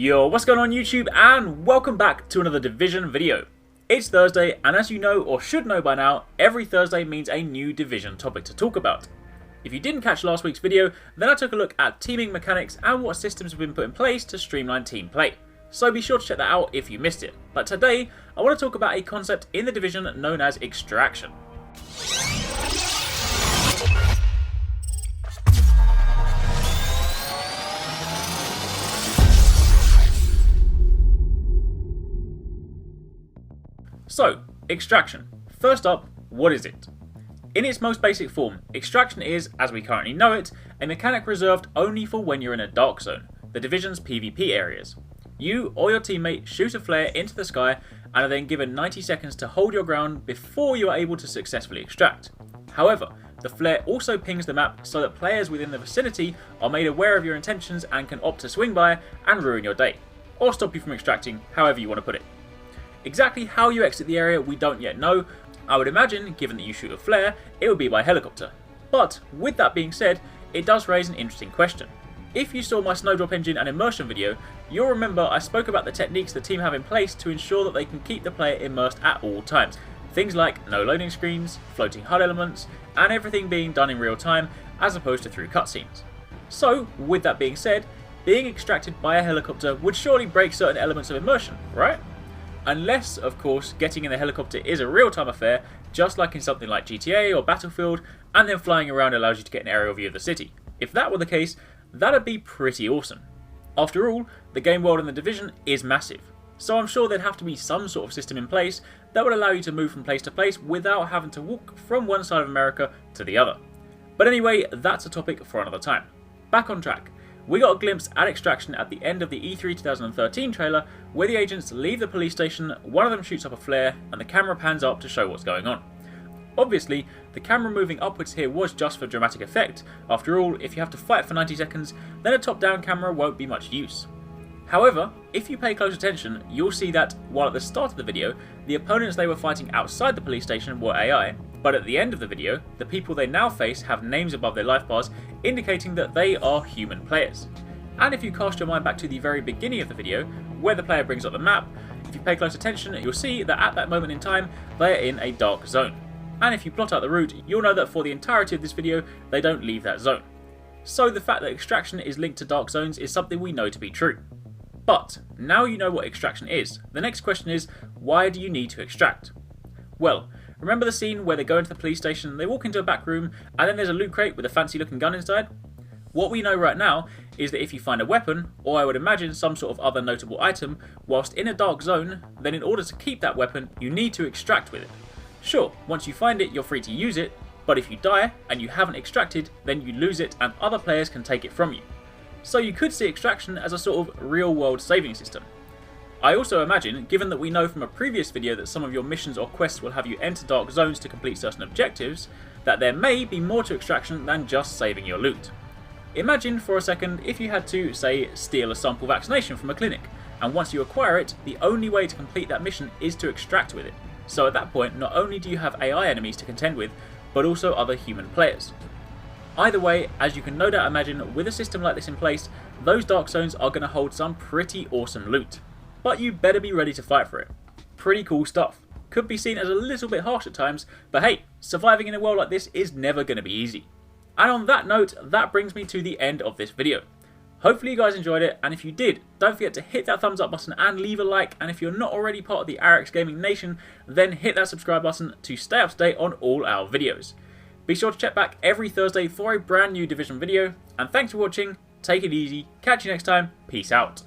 Yo, what's going on YouTube, and welcome back to another Division video. It's Thursday, and as you know or should know by now, every Thursday means a new Division topic to talk about. If you didn't catch last week's video, then I took a look at teaming mechanics and what systems have been put in place to streamline team play. So be sure to check that out if you missed it. But today, I want to talk about a concept in the Division known as extraction. So, extraction. First up, what is it? In its most basic form, extraction is, as we currently know it, a mechanic reserved only for when you're in a dark zone, the Division's PvP areas. You or your teammate shoot a flare into the sky and are then given 90 seconds to hold your ground before you are able to successfully extract. However, the flare also pings the map so that players within the vicinity are made aware of your intentions and can opt to swing by and ruin your day, or stop you from extracting, however you want to put it. Exactly how you exit the area we don't yet know. I would imagine, given that you shoot a flare, it would be by helicopter. But with that being said, it does raise an interesting question. If you saw my snowdrop engine and immersion video, you'll remember I spoke about the techniques the team have in place to ensure that they can keep the player immersed at all times. Things like no loading screens, floating HUD elements, and everything being done in real time as opposed to through cutscenes. So, with that being said, being extracted by a helicopter would surely break certain elements of immersion, right? Unless, of course, getting in the helicopter is a real-time affair, just like in something like GTA or Battlefield, and then flying around allows you to get an aerial view of the city. If that were the case, that'd be pretty awesome. After all, the game world in the Division is massive, so I'm sure there'd have to be some sort of system in place that would allow you to move from place to place without having to walk from one side of America to the other. But anyway, that's a topic for another time. Back on track. We got a glimpse at extraction at the end of the E3 2013 trailer, where the agents leave the police station, one of them shoots up a flare, and the camera pans up to show what's going on. Obviously, the camera moving upwards here was just for dramatic effect. After all, if you have to fight for 90 seconds, then a top-down camera won't be much use. However, if you pay close attention, you'll see that, while at the start of the video, the opponents they were fighting outside the police station were AI, but at the end of the video, the people they now face have names above their life bars, indicating that they are human players. And if you cast your mind back to the very beginning of the video, where the player brings up the map, if you pay close attention, you'll see that at that moment in time, they are in a dark zone. And if you plot out the route, you'll know that for the entirety of this video, they don't leave that zone. So the fact that extraction is linked to dark zones is something we know to be true. But, now you know what extraction is, the next question is, why do you need to extract? Well, remember the scene where they go into the police station, they walk into a back room, and then there's a loot crate with a fancy looking gun inside? What we know right now is that if you find a weapon, or I would imagine some sort of other notable item, whilst in a dark zone, then in order to keep that weapon, you need to extract with it. Sure, once you find it, you're free to use it, but if you die, and you haven't extracted, then you lose it and other players can take it from you. So you could see extraction as a sort of real-world saving system. I also imagine, given that we know from a previous video that some of your missions or quests will have you enter dark zones to complete certain objectives, that there may be more to extraction than just saving your loot. Imagine for a second if you had to, say, steal a sample vaccination from a clinic, and once you acquire it, the only way to complete that mission is to extract with it. So at that point, not only do you have AI enemies to contend with, but also other human players. Either way, as you can no doubt imagine, with a system like this in place, those dark zones are going to hold some pretty awesome loot. But you better be ready to fight for it. Pretty cool stuff. Could be seen as a little bit harsh at times, but hey, surviving in a world like this is never going to be easy. And on that note, that brings me to the end of this video. Hopefully you guys enjoyed it, and if you did, don't forget to hit that thumbs up button and leave a like, and if you're not already part of the Arekkz Gaming Nation, then hit that subscribe button to stay up to date on all our videos. Be sure to check back every Thursday for a brand new Division video, and thanks for watching, take it easy, catch you next time, peace out.